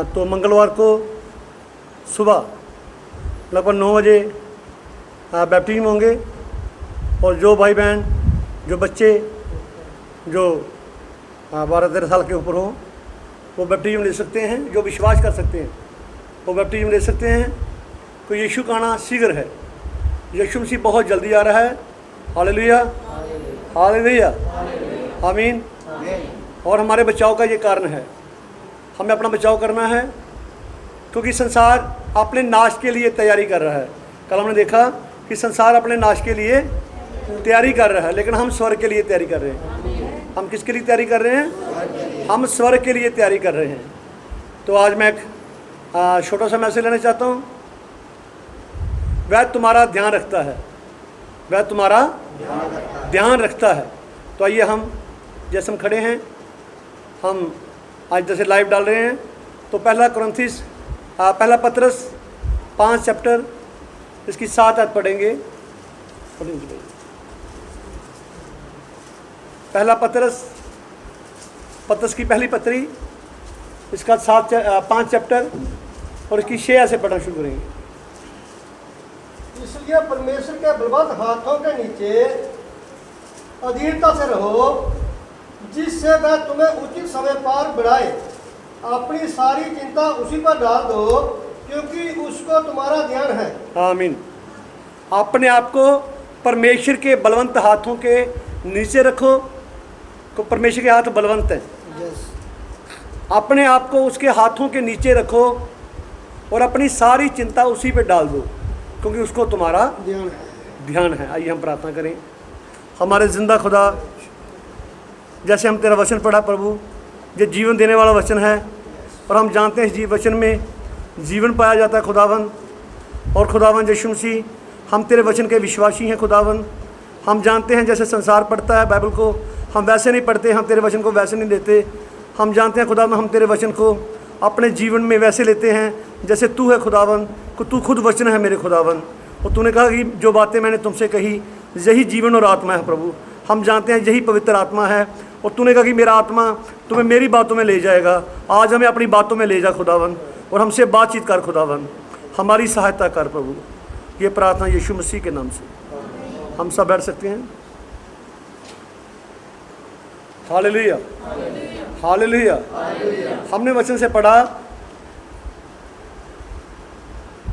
तो मंगलवार को सुबह लगभग 9 बजे बैप्टिज्म होंगे। और जो भाई बहन, जो बच्चे जो 12-13 साल के ऊपर हों, वो बैप्टिज्म ले सकते हैं। जो विश्वास कर सकते हैं वो बैप्टिज्म ले सकते हैं। तो यीशु का आना शीघ्र है। यीशु मसीह बहुत जल्दी आ रहा है। हालेलुया, हालेलुया, आमीन। और हमारे बचाव का ये कारण है, हमें अपना बचाव करना है, क्योंकि संसार अपने नाश के लिए तैयारी कर रहा है। कल हमने देखा कि संसार अपने नाश के लिए तैयारी कर रहा है, लेकिन हम स्वर्ग के लिए तैयारी कर रहे हैं। हम किसके लिए तैयारी कर रहे हैं? हम स्वर्ग के लिए तैयारी कर रहे हैं। तो आज मैं एक छोटा सा मैसेज लेना चाहता हूँ। वह तुम्हारा ध्यान रखता है, वह तुम्हारा ध्यान रखता है। तो आइए हम, जैसे हम खड़े हैं, हम आज जैसे लाइव डाल रहे हैं, तो पहला पत्रस 5 चैप्टर इसकी 7 आयत पढ़ेंगे। पहला पत्रस की पहली पत्री, इसका 5 चैप्टर और इसकी 6 आयत से पढ़ना शुरू करेंगे। इसलिए परमेश्वर के बलवंत हाथों के नीचे अधीरता से रहो, जिससे वह तुम्हें उचित समय पर बढ़ाए। अपनी सारी चिंता उसी पर डाल दो, क्योंकि उसको तुम्हारा ध्यान है। आमीन। अपने आप को परमेश्वर के बलवंत हाथों के नीचे रखो। तो परमेश्वर के हाथ बलवंत हैं। अपने आप को उसके हाथों के नीचे रखो और अपनी सारी चिंता उसी पे डाल दो, क्योंकि उसको तुम्हारा ध्यान है। आइए हम प्रार्थना करें। हमारे जिंदा खुदा, जैसे हम तेरा वचन पढ़ा प्रभु, ये जीवन देने वाला वचन है, और हम जानते हैं इस वचन में जीवन पाया जाता है खुदावन। और खुदावन यीशु मसीह, हम तेरे वचन के विश्वासी हैं खुदावन। हम जानते हैं जैसे संसार पढ़ता है बाइबल को, हम वैसे नहीं पढ़ते, हम तेरे वचन को वैसे नहीं लेते। हम जानते हैं खुदावन, हम तेरे वचन को अपने जीवन में वैसे लेते हैं जैसे तू है खुदावन, को तू खुद वचन है मेरे खुदावन। और तूने कहा कि जो बातें मैंने तुमसे कही यही जीवन और आत्मा है प्रभु। हम जानते हैं यही पवित्र आत्मा है, और तूने कहा कि मेरा आत्मा तुम्हें मेरी बातों में ले जाएगा। आज हमें अपनी बातों में ले जा खुदावन, और हमसे बातचीत कर खुदावन, हमारी सहायता कर प्रभु। ये प्रार्थना यीशु मसीह के नाम से। हम सब बैठ सकते हैं। Hallelujah, hallelujah. हमने वचन से पढ़ा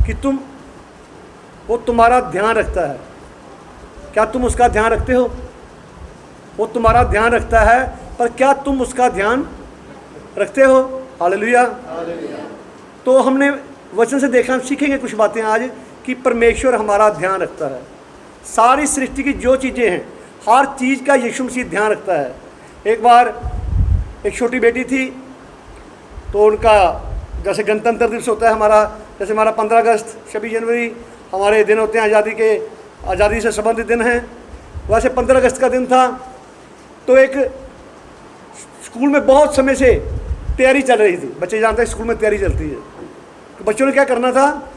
कि वो तुम्हारा ध्यान रखता है। क्या तुम उसका ध्यान रखते हो? वो तुम्हारा ध्यान रखता है, पर क्या तुम उसका ध्यान रखते हो? हालेलुया। तो हमने वचन से देखा, हम सीखेंगे कुछ बातें आज कि परमेश्वर हमारा ध्यान रखता है। सारी सृष्टि की जो चीज़ें हैं, हर चीज़ का यीशु मसीह ध्यान रखता है। एक बार एक छोटी बेटी थी, तो उनका जैसे गणतंत्र दिवस होता है हमारा, जैसे हमारा 15 अगस्त 26 जनवरी हमारे दिन होते हैं, आज़ादी से संबंधित दिन हैं, वैसे 15 अगस्त का दिन था। तो एक स्कूल में बहुत समय से तैयारी चल रही थी। बच्चे जानते हैं स्कूल में तैयारी चलती है। तो बच्चों ने क्या करना था,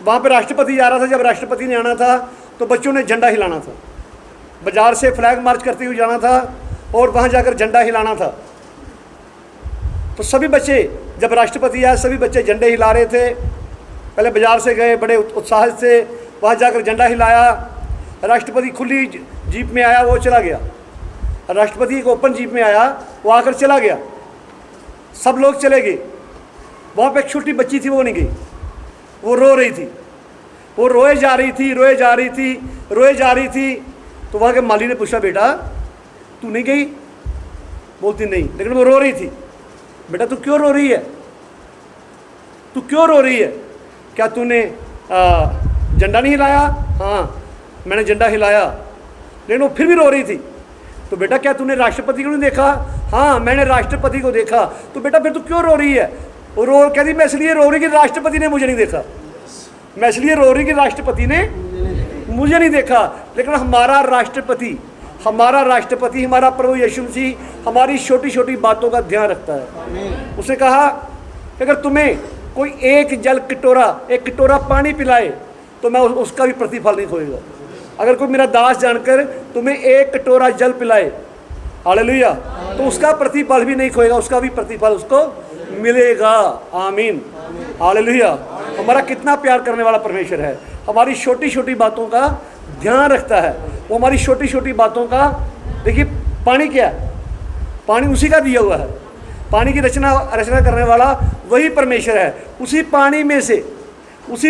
वहाँ पे राष्ट्रपति जा रहा था। जब राष्ट्रपति ने आना था तो बच्चों ने झंडा हिलाना था। बाजार से फ्लैग मार्च करते हुए जाना था और वहाँ जाकर झंडा हिलाना था। तो सभी बच्चे, जब राष्ट्रपति आए, सभी बच्चे झंडे हिला रहे थे। पहले बाजार से गए, बड़े उत्साह से वहाँ जाकर झंडा हिलाया। राष्ट्रपति खुली जीप में आया, वो चला गया। राष्ट्रपति एक ओपन जीप में आया, वो आकर चला गया। सब लोग चले गए। वहाँ पे एक छोटी बच्ची थी, वो नहीं गई, वो रो रही थी। वो रोए जा रही थी, रोए जा रही थी, रोए जा रही थी। तो वहाँ के माली ने पूछा, बेटा तू नहीं गई? बोलती नहीं, लेकिन वो रो रही थी। बेटा तू क्यों रो रही है? तू क्यों रो रही है? क्या तूने झंडा नहीं हिलाया? हाँ मैंने झंडा हिलाया, लेकिन वो फिर भी रो रही थी। तो बेटा क्या तूने राष्ट्रपति को नहीं देखा? हाँ मैंने राष्ट्रपति को देखा। तो बेटा फिर तू क्यों रो रही है? वो कहती मैं इसलिए रो रही कि राष्ट्रपति ने मुझे नहीं देखा। मैं इसलिए रो रही कि राष्ट्रपति ने मुझे नहीं देखा। लेकिन हमारा राष्ट्रपति, हमारा प्रभु यीशु मसीह हमारी छोटी छोटी बातों का ध्यान रखता है। उसने कहा कि अगर तुम्हें कोई एक कटोरा पानी पिलाए तो मैं उसका भी प्रतिफल नहीं खोएगा। अगर कोई मेरा दास जानकर तुम्हें एक कटोरा जल पिलाए, हालेलुया, तो उसका प्रतिफल भी नहीं खोएगा, उसका भी प्रतिफल उसको मिलेगा। आमीन, हालेलुया। हमारा कितना प्यार करने वाला परमेश्वर है, हमारी छोटी छोटी बातों का ध्यान रखता है। वो हमारी छोटी छोटी बातों का, देखिए पानी क्या है, पानी उसी का दिया हुआ है, पानी की रचना करने वाला वही परमेश्वर है। उसी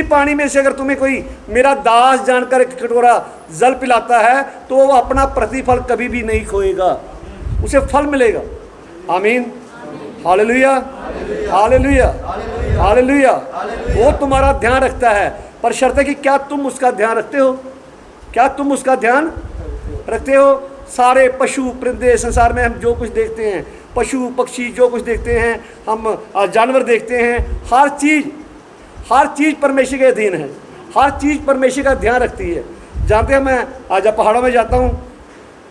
पानी में से अगर तुम्हें कोई मेरा दास जानकर एक कटोरा जल पिलाता है तो वो अपना प्रतिफल कभी भी नहीं खोएगा, उसे फल मिलेगा। आमीन, हालेलुया, हालेलुया, हालेलुया। वो तुम्हारा ध्यान रखता है, पर शर्त है कि क्या तुम उसका ध्यान रखते हो? क्या तुम उसका ध्यान रखते हो? सारे पशु परिंदे संसार में हम जो कुछ देखते हैं, पशु पक्षी जो कुछ देखते हैं, हम जानवर देखते हैं, हर चीज़ परमेश्वर के अधीन है, हर चीज़ परमेश्वर का ध्यान रखती है। जानते हैं, मैं आज जब पहाड़ों में जाता हूँ,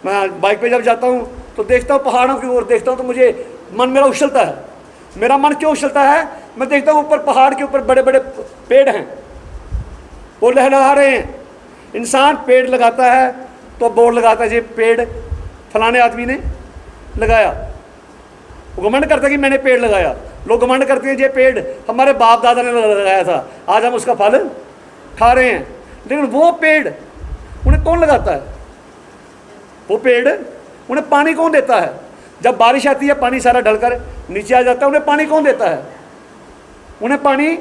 मैं बाइक पे जब जाता हूँ तो देखता हूँ, पहाड़ों की ओर देखता हूँ तो मुझे मन मेरा उछलता है। मेरा मन क्यों उछलता है? मैं देखता हूँ ऊपर पहाड़ के ऊपर बड़े बड़े पेड़ हैं, वो लहलहा रहे हैं। इंसान पेड़ लगाता है तो बोर्ड लगाता है, ये पेड़ फलाने आदमी ने लगाया, वो घमंड करता है कि मैंने पेड़ लगाया। लोग घमंड करते हैं ये पेड़ हमारे बाप दादा ने लगाया था, आज हम उसका फल खा रहे हैं। लेकिन वो पेड़ उन्हें कौन लगाता है? वो पेड़ उन्हें पानी कौन देता है? जब बारिश आती है पानी सारा ढलकर नीचे आ जाता है, उन्हें पानी कौन देता है? उन्हें पानी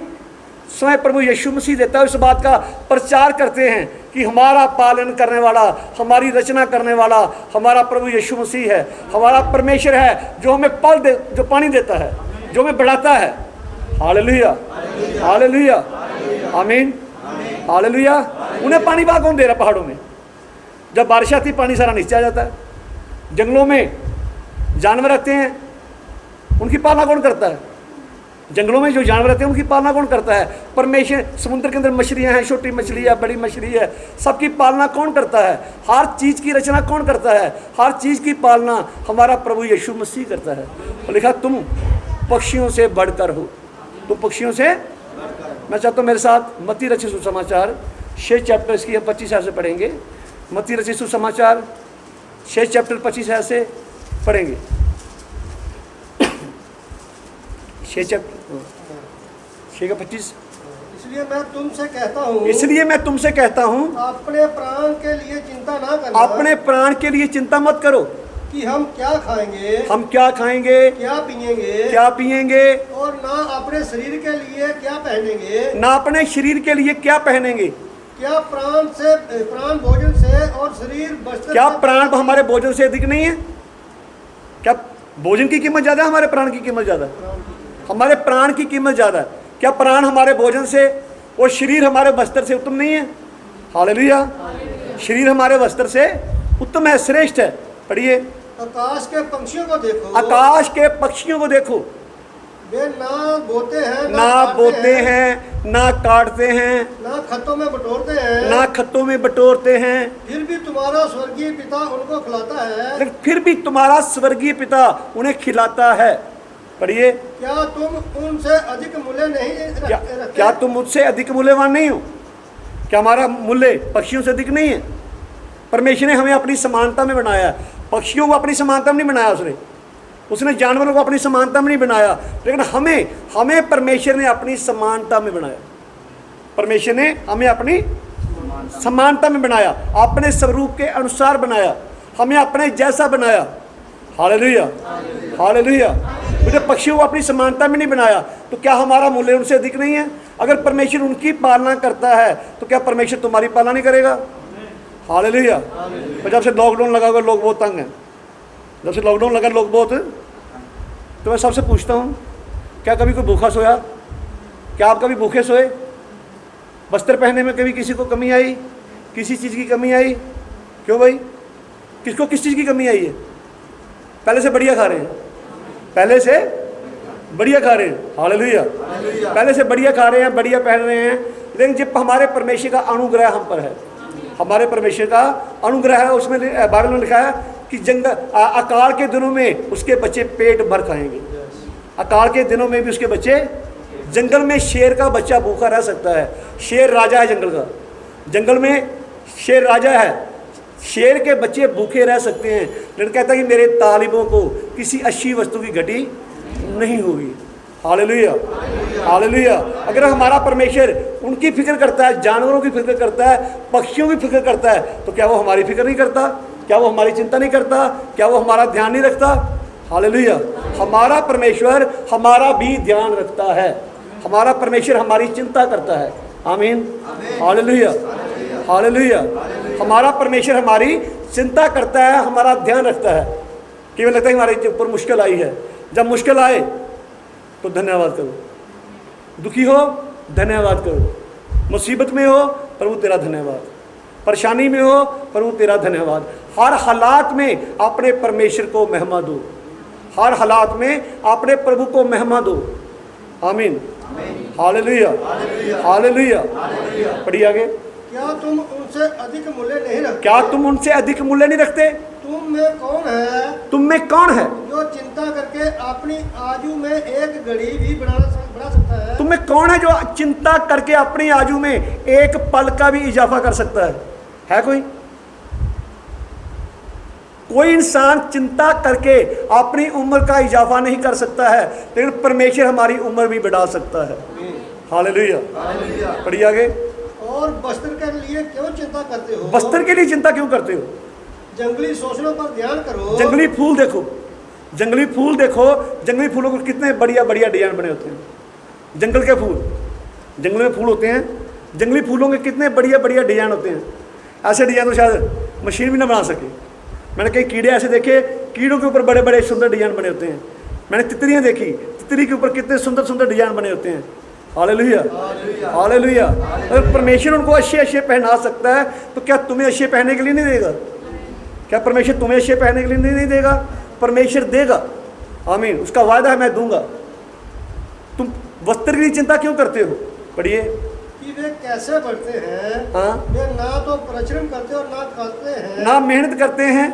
स्वयं प्रभु यीशु मसीह देता है। इस बात का प्रचार करते हैं कि हमारा पालन करने वाला, हमारी रचना करने वाला हमारा प्रभु यीशु मसीह है, हमारा परमेश्वर है, जो हमें फल दे, जो पानी देता है, जो हमें बढ़ाता है। हालेलुया, हालेलुया, आमीन, हालेलुया। उन्हें पानी वहाँ कौन दे रहा? पहाड़ों में जब बारिश आती पानी सारा नीचे आ जाता है। जंगलों में जानवर रहते हैं, उनकी पालना कौन करता है? जंगलों में जो जानवर रहते हैं उनकी पालना कौन करता है? परमेश्वर। समुद्र के अंदर मछलियाँ हैं, छोटी मछली है, बड़ी मछली है, सबकी पालना कौन करता है? हर चीज़ की रचना कौन करता है? हर चीज़ की पालना हमारा प्रभु यीशु मसीह करता है। तो लिखा तुम पक्षियों से बढ़कर हो, तुम पक्षियों से। मैं चाहता हूँ मेरे साथ मत्ती रचित सुसमाचार 6 चैप्टर, इसकी हम 25 से पढ़ेंगे। मत्ती रचित सुसमाचार 6 चैप्टर 25 से पढ़ेंगे। 6 चैप्टर 6 का 25। इसलिए मैं तुमसे कहता हूँ अपने प्राण के लिए चिंता ना करना, अपने प्राण के लिए चिंता मत करो कि हम क्या खाएंगे, क्या पिएंगे, और ना अपने शरीर के लिए क्या पहनेंगे। क्या प्राण भोजन से और शरीर वस्त्र, क्या प्राण हमारे भोजन से अधिक नहीं है? क्या भोजन की कीमत ज़्यादा है, हमारे प्राण की कीमत ज़्यादा है? हमारे प्राण की कीमत ज़्यादा है। क्या प्राण हमारे भोजन से और शरीर हमारे वस्त्र से उत्तम नहीं है? हालेलुया। शरीर हमारे वस्त्र से उत्तम है, श्रेष्ठ है। पढ़िए। आकाश के पक्षियों को देखो, आकाश के पक्षियों को देखो, वे ना बोते हैं, ना काटते हैं, ना खत्तों में बटोरते हैं, फिर भी तुम्हारा स्वर्गीय पिता उनको खिलाता है। लेकिन फिर भी तुम्हारा स्वर्गीय पिता उन्हें खिलाता है। पढ़िए। क्या तुम उनसे अधिक मूल्य नहीं रखते? क्या तुम मुझसे अधिक मूल्यवान नहीं हो? क्या हमारा मूल्य पक्षियों से अधिक नहीं है? परमेश्वर ने हमें अपनी समानता में बनाया। पक्षियों को अपनी समानता में नहीं बनाया उसने जानवरों को अपनी समानता में नहीं बनाया, लेकिन हमें परमेश्वर ने अपनी समानता में बनाया। परमेश्वर ने हमें अपनी समानता में बनाया, अपने स्वरूप के अनुसार बनाया, हमें अपने जैसा बनाया। Hallelujah, hallelujah. मुझे पक्षियों को अपनी समानता में नहीं बनाया, तो क्या हमारा मूल्य उनसे अधिक नहीं है? अगर परमेश्वर उनकी पालना करता है तो क्या परमेश्वर तुम्हारी पालना नहीं करेगा? हालेलुया। तो जब से लॉकडाउन लगा हुआ लोग बहुत तंग हैं, जब से लॉकडाउन लगा लोग बहुत, तो मैं सबसे पूछता हूँ, क्या कभी कोई भूखा सोया? क्या आप कभी भूखे सोए? वस्त्र पहनने में कभी किसी को कमी आई? किसी चीज़ की कमी आई? क्यों भाई? किसको किस चीज़ की कमी आई है? पहले से बढ़िया खा रहे हैं, पहले से बढ़िया खा रहे हैं। हालेलुया। पहले से बढ़िया खा रहे हैं, बढ़िया पहन रहे हैं, लेकिन जब हमारे परमेश्वर का अनुग्रह हम पर है, हमारे परमेश्वर का अनुग्रह है, उसमें बाइबल में लिखा है कि अकाल के दिनों में उसके बच्चे पेट भर खाएंगे। अकाल के दिनों में भी उसके बच्चे, जंगल में शेर का बच्चा भूखा रह सकता है। शेर राजा है जंगल का, जंगल में शेर राजा है, शेर के बच्चे भूखे रह सकते हैं। लेकिन कहता है कि मेरे तालिबों को किसी अच्छी वस्तु की घटी नहीं होगी। Hallelujah, hallelujah. अगर हमारा परमेश्वर उनकी फिक्र करता है, जानवरों की फिक्र करता है, पक्षियों की फिक्र करता है, तो क्या वो हमारी फिक्र नहीं करता? क्या वो हमारी चिंता नहीं करता? क्या वो हमारा ध्यान नहीं रखता? हालेलुया। हमारा परमेश्वर हमारा भी ध्यान रखता है। हमारा परमेश्वर हमारी चिंता करता है। आमीन, हालेलुया, हालेलुया। हमारा परमेश्वर हमारी चिंता करता है, हमारा ध्यान रखता है। केवल लगता है कि हमारे ऊपर मुश्किल आई है, जब मुश्किल आए तो धन्यवाद करो, दुखी हो धन्यवाद करो, मुसीबत में हो प्रभु तेरा धन्यवाद, परेशानी में हो प्रभु तेरा धन्यवाद। हर हालात में अपने परमेश्वर को महिमा दो, हर हालात में अपने प्रभु को महिमा दो। आमीन, हालेलुया, हालेलुया। पढ़िए आगे। क्या तुम उनसे अधिक मूल्य नहीं रखते? क्या तुम उनसे अधिक मूल्य नहीं रखते? तुम में कौन है? तुम में कौन है जो चिंता करके अपनी आयु में एक घड़ी भी बढ़ा सकता है? तुम में कौन है जो चिंता करके अपनी आयु में एक पल का भी इजाफा कर सकता है कोई? कोई इंसान चिंता करके अपनी उम्र का इजाफा नहीं कर सकता है, लेकिन परमेश्वर हमारी उम्र भी बढ़ा सकता है। हालेलुया, पढ़िए आगे। और वस्त्र के लिए क्यों चिंता करते हो? वस्त्र के लिए चिंता क्यों करते हो? जंगली शोषणों पर ध्यान करो। जंगली फूल देखो, जंगली फूल देखो, जंगली फूलों को कितने बढ़िया बढ़िया डिजाइन बने होते हैं। जंगल के फूल, जंगल में फूल होते हैं, जंगली फूलों के कितने बढ़िया बढ़िया डिजाइन होते हैं। ऐसे डिजाइन तो शायद मशीन भी ना बना सके। मैंने कई कीड़े ऐसे देखे, कीड़ों के ऊपर बड़े बड़े सुंदर डिजाइन बने होते हैं। मैंने तितलियां देखी, तितली के ऊपर कितने सुंदर सुंदर डिजाइन बने होते हैं। Hallelujah, hallelujah. अगर परमेश्वर उनको अच्छे अच्छे पहना सकता है तो क्या तुम्हें अच्छे पहनने के लिए नहीं देगा? क्या परमेश्वर तुम्हें अच्छे पहनने के लिए नहीं देगा? परमेश्वर देगा। आमीन, उसका वायदा है, मैं दूंगा। तुम वस्त्र की चिंता क्यों करते हो? पढ़िए। कि वे कैसे बढ़ते हैं? हाँ, वे ना तो परिश्रम करते और ना खाते हैं, ना मेहनत करते हैं,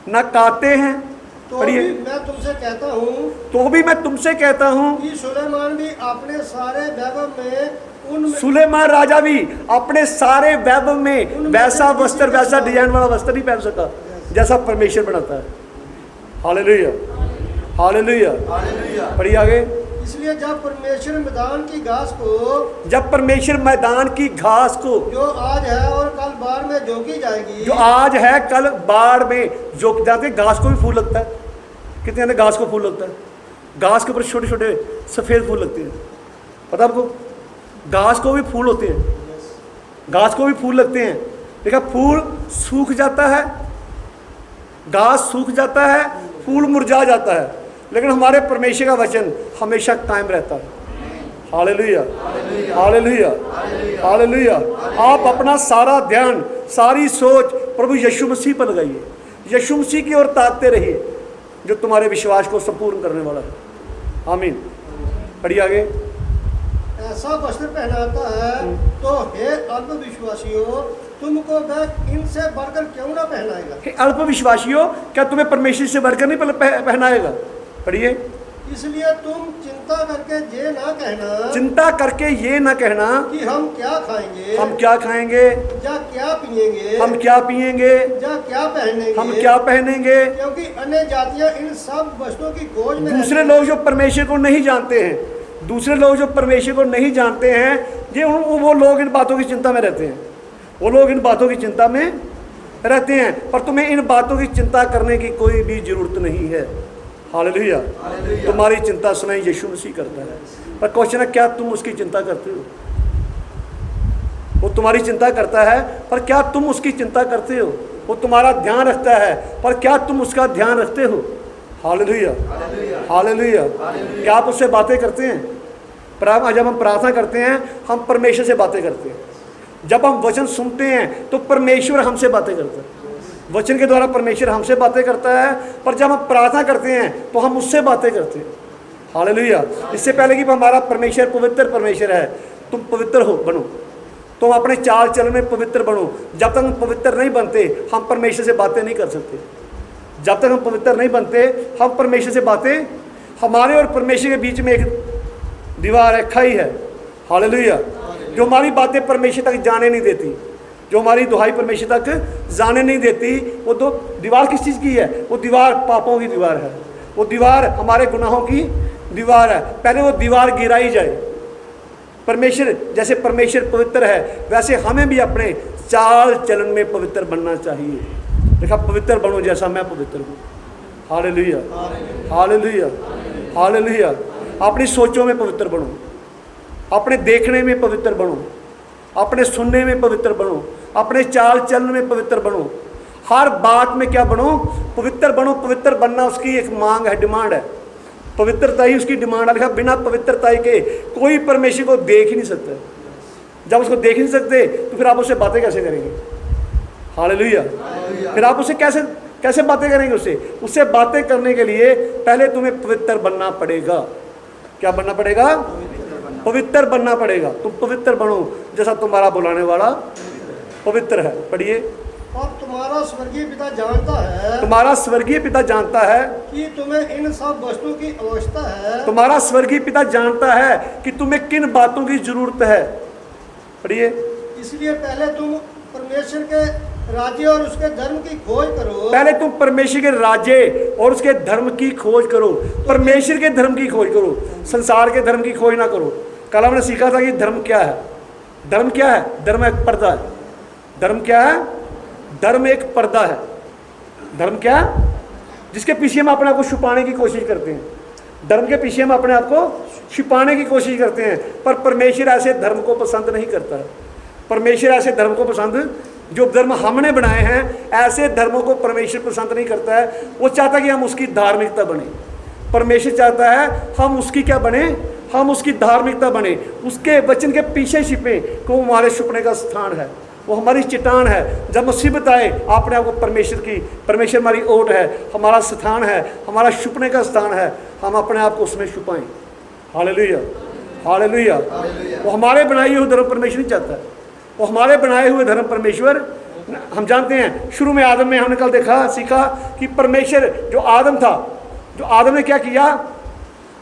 ना काटते हैं। तो भी मैं तुमसे कहता हूँ, तो भी मैं तुमसे कहता हूँ कि सुलेमान भी अपने सारे वैभव में सुलेमान राजा भी अपने सारे वैभव में वैसा वस्त्र, वैसा डिजाइन वाला वस्त्र नहीं पहन सका जैसा परमेश्वर बनाता है। Hallelujah, hallelujah. पढ़िए आगे। इसलिए जब परमेश्वर मैदान की घास को, जब परमेश्वर मैदान की घास को जो आज है और कल बाढ़ में झोंकी जाएगी, जो आज है कल बाढ़ में झोंक जाते, घास को भी फूल लगता है। कितने आते घास को फूल लगता है? घास के ऊपर छोटे छोटे सफ़ेद फूल लगते हैं, पता आपको? घास को भी फूल होते हैं, घास को भी फूल लगते हैं। देखा, फूल सूख जाता है, घास सूख जाता है, फूल मुरझा जाता है, लेकिन हमारे परमेश्वर का वचन हमेशा कायम रहता है। Hallelujah, hallelujah, hallelujah. आप अपना सारा ध्यान, सारी सोच प्रभु यीशु मसीह पर लगाइए। यीशु मसीह की ओर ताकते रहिए, जो तुम्हारे विश्वास को संपूर्ण करने वाला है। आमीन। पढ़िए आगे। ऐसा वस्त्र पहनाता है तो हे अल्प विश्वासियों, तुमको वह इनसे बढ़कर क्यों ना पहनाएगा? हे अल्प विश्वासियों, क्या तुम्हें परमेश्वर से बढ़कर नहीं पहनाएगा? पढ़िए। इसलिए तुम चिंता करके ये ना कहना, चिंता करके ये ना कहना कि हम क्या खाएंगे, हम क्या खाएंगे, या क्या पिएंगे, हम क्या पिएंगे, या क्या पहनेंगे, हम क्या पहनेंगे। क्योंकि अन्य जातियां इन सब वस्तुओं की खोज में दूसरे लोग जो परमेश्वर को नहीं जानते हैं, दूसरे लोग जो परमेश्वर को नहीं जानते हैं, ये वो लोग इन बातों की चिंता में रहते हैं। वो लोग इन बातों की चिंता में रहते हैं, पर तुम्हें इन बातों की चिंता करने की कोई भी जरूरत नहीं है। हालेलुया। तुम्हारी चिंता सुनाई यीशु मसीह करता है। पर क्वेश्चन है, क्या तुम उसकी चिंता करते हो? वो तुम्हारी चिंता करता है, पर क्या तुम उसकी चिंता करते हो? वो तुम्हारा ध्यान रखता है, पर क्या तुम उसका ध्यान रखते हो? Hallelujah, hallelujah. क्या आप उससे बातें करते हैं? पर जब हम प्रार्थना करते हैं, हम परमेश्वर से बातें करते हैं। जब हम वचन सुनते हैं तो परमेश्वर हमसे बातें करता है। वचन के द्वारा परमेश्वर हमसे बातें करता है, पर जब हम प्रार्थना करते हैं तो हम उससे बातें करते हैं। हालेलुया। इससे पहले कि हमारा परमेश्वर पवित्र परमेश्वर है, तुम पवित्र हो बनो, तुम अपने चाल चलन में पवित्र बनो। जब तक हम पवित्र नहीं बनते, हम परमेश्वर से बातें नहीं कर सकते। जब तक हम पवित्र नहीं बनते, हम परमेश्वर से बातें, हमारे और परमेश्वर के बीच में एक दीवार है, खाई है। हालेलुया। जो हमारी बातें परमेश्वर तक जाने नहीं देती, जो हमारी दुहाई परमेश्वर तक जाने नहीं देती, वो तो दीवार किस चीज़ की है? वो दीवार पापों की दीवार है। वो दीवार हमारे गुनाहों की दीवार है, पहले वो दीवार गिराई जाए। परमेश्वर, जैसे परमेश्वर पवित्र है वैसे हमें भी अपने चाल चलन में पवित्र बनना चाहिए। देखा, पवित्र बनो जैसा मैं पवित्र हूँ। Hallelujah, hallelujah, hallelujah. अपनी सोचों में पवित्र बनो, अपने देखने में पवित्र बनो, अपने सुनने में पवित्र बनो, अपने चाल चलन में पवित्र बनो, हर बात में क्या बनो? पवित्र बनो। पवित्र बनना उसकी एक मांग है, डिमांड है। पवित्रता ही उसकी डिमांड है। लिखा, बिना पवित्रता के कोई परमेश्वर को देख ही नहीं सकता। जब उसको देख नहीं सकते तो फिर आप उससे बातें कैसे करेंगे? हालेलुया। फिर आप उससे कैसे बातें करेंगे? उससे बातें करने के लिए पहले तुम्हें पवित्र बनना पड़ेगा। क्या बनना पड़ेगा? पवित्र बनना पड़ेगा। तुम पवित्र बनो जैसा तुम्हारा बुलाने वाला पवित्र है। पढ़िए। और तुम्हारा स्वर्गीय पिता जानता है, तुम्हारा स्वर्गीय पिता जानता है कि तुम्हें इन सब वस्तुओं की आवश्यकता है। तुम्हारा स्वर्गीय पिता जानता है कि तुम्हें किन बातों की जरूरत है। पढ़िए। इसलिए पहले तुम परमेश्वर के राज्य और उसके धर्म की खोज करो। पहले तुम परमेश्वर के राज्य और उसके धर्म की खोज करो। परमेश्वर के धर्म की खोज करो, संसार के धर्म की खोज ना करो। कल हमने सीखा था कि धर्म क्या है। धर्म क्या है? धर्म एक पर्दा है। धर्म क्या है? धर्म एक पर्दा है। धर्म क्या है? जिसके पीछे हम अपने आप को छुपाने की कोशिश करते हैं। धर्म के पीछे हम अपने आप को छुपाने की कोशिश करते हैं, पर परमेश्वर ऐसे धर्म को पसंद नहीं करता है। परमेश्वर ऐसे धर्म को पसंद, जो धर्म हमने बनाए हैं ऐसे धर्मों को परमेश्वर पसंद नहीं करता है। वो चाहता है कि हम उसकी धार्मिकता बने। परमेश्वर चाहता है हम उसकी क्या बने? हम उसकी धार्मिकता बने, उसके वचन के पीछे छिपे। को वो हमारे छुपने का स्थान है, वो हमारी चट्टान है। जब मुसीबत आए अपने आप को परमेश्वर हमारी ओट है, हमारा स्थान है, हमारा छुपने का स्थान है। हम अपने आप को उसमें छुपाएं। Hallelujah, hallelujah. वो हमारे बनाए हुए धर्म परमेश्वर नहीं चाहता है। वो हमारे बनाए हुए धर्म परमेश्वर, हम जानते हैं शुरू में आदम में हमने कल सीखा कि परमेश्वर जो आदम ने क्या किया?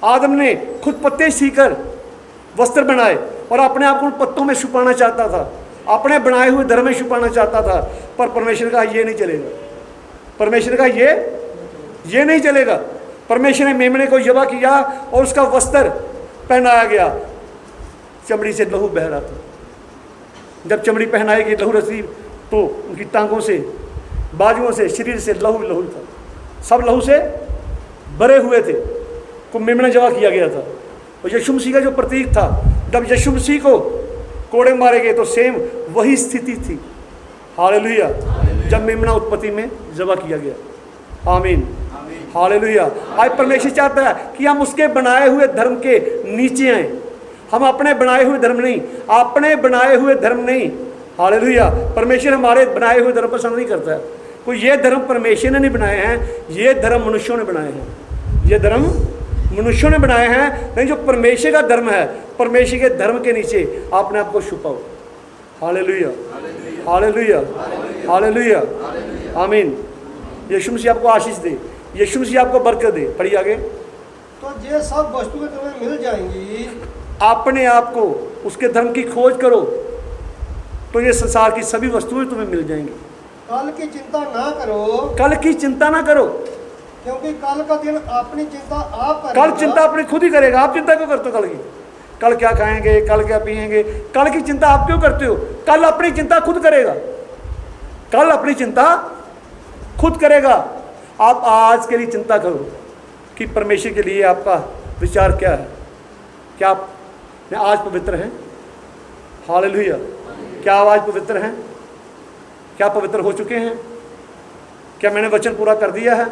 आदम ने खुद पत्ते सीकर वस्त्र बनाए और अपने आप को उन पत्तों में छुपाना चाहता था, अपने बनाए हुए धर्म में छुपाना चाहता था। पर परमेश्वर का ये नहीं चलेगा। परमेश्वर का ये नहीं चलेगा। परमेश्वर ने मेमने को यवा किया और उसका वस्त्र पहनाया गया। चमड़ी से लहू बह रहा था। जब चमड़ी पहनाएगी लहू रसी, तो उनकी टांगों से, बाजुओं से, शरीर से लहू था। सब लहू से भरे हुए थे। को मेमना जवा किया गया था। और यीशु मसीह का जो प्रतीक था, जब यीशु मसीह को कोड़े मारे गए तो सेम वही स्थिति थी। हालेलुया। जब मेमना उत्पत्ति में जवा किया गया। आमीन, हालेलुया। आज परमेश्वर चाहता है कि हम उसके बनाए हुए धर्म के नीचे आए। हम अपने बनाए हुए धर्म नहीं, अपने बनाए हुए धर्म नहीं। हालेलुया। परमेश्वर हमारे बनाए हुए धर्म पसंद नहीं करता है। कोई ये धर्म परमेश्वर ने नहीं बनाए हैं, ये धर्म मनुष्यों ने बनाए हैं। ये धर्म मनुष्यों ने बनाए हैं। नहीं, जो परमेश्वर का धर्म है, परमेश्वर के धर्म के नीचे अपने आप को छुपाओ। Hallelujah, hallelujah, hallelujah. आमीन। यीशु मसीह आपको आशीष दे, यीशु मसीह आपको बरकत दे। पढ़िए आगे। तो ये सब वस्तुएं तुम्हें मिल जाएंगी। अपने आप को उसके धर्म की खोज करो तो ये संसार की सभी वस्तुएं तुम्हें मिल जाएंगी। कल की चिंता ना करो। कल की चिंता ना करो, क्योंकि कल का दिन अपनी चिंता आप करेगा। कल चिंता अपनी खुद ही करेगा। आप चिंता क्यों करते हो कल की? कल क्या खाएंगे, कल क्या पिएंगे? कल की चिंता आप क्यों करते हो? कल अपनी चिंता खुद करेगा। कल अपनी चिंता खुद करेगा। आप आज के लिए चिंता करो कि परमेश्वर के लिए आपका विचार क्या है। क्या आप आज पवित्र हैं? हालेलुया। क्या आप आज पवित्र हैं? क्या पवित्र हो चुके हैं? क्या मैंने वचन पूरा कर दिया है?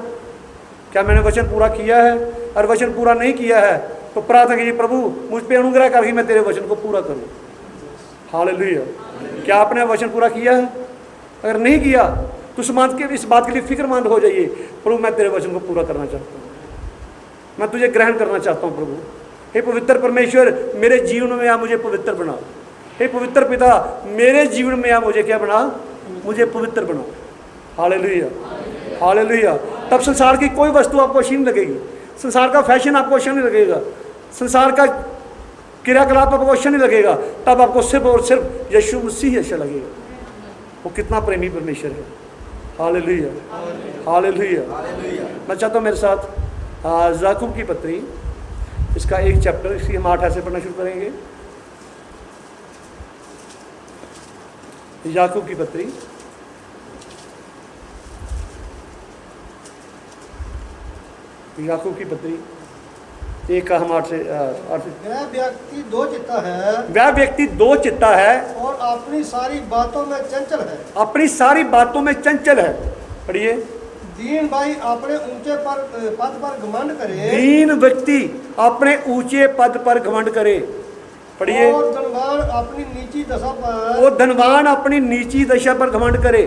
क्या मैंने वचन पूरा किया है? और वचन पूरा नहीं किया है तो प्रार्थना कीजिए, प्रभु मुझ पे अनुग्रह करके मैं तेरे वचन को पूरा करूं। हालेलुया। क्या आपने वचन पूरा किया है? अगर नहीं किया तो इस बात के लिए फिक्रमंद हो जाइए, प्रभु मैं तेरे वचन को पूरा करना चाहता हूँ, मैं तुझे ग्रहण करना चाहता हूँ। प्रभु हे पवित्र परमेश्वर, मेरे जीवन में आ मुझे पवित्र बना। हे पवित्र पिता, मेरे जीवन में आ मुझे क्या बना? मुझे पवित्र बनाओ। Hallelujah, hallelujah. तब संसार की कोई वस्तु आपको अच्छी नहीं लगेगी, संसार का फैशन आपको अच्छा नहीं लगेगा, संसार का क्रियाकलाप आपको अच्छा नहीं लगेगा। तब आपको सिर्फ और सिर्फ यीशु मसीह अच्छा लगेगा। वो कितना प्रेमी परमेश्वर है। Hallelujah, hallelujah. मैं चाहता हूँ मेरे साथ याकूब की पत्री इसका एक चैप्टर, इसकी हम 8 ऐसे पढ़ना शुरू करेंगे। याकूब की पत्री, याकूब की पत्री 1 का हम 8 से वह व्यक्ति दो चित्ता है, वह व्यक्ति दो चित्ता है और अपनी सारी बातों में चंचल है। अपनी सारी बातों में चंचल है। पढ़िए। दीन भाई अपने ऊंचे पद पर घमंड करे, दीन व्यक्ति अपने ऊंचे पद पर घमंड करे। पढ़िए। और धनवान अपनी नीची दशा पर, वो धनवान अपनी नीची दशा पर घमंड करे,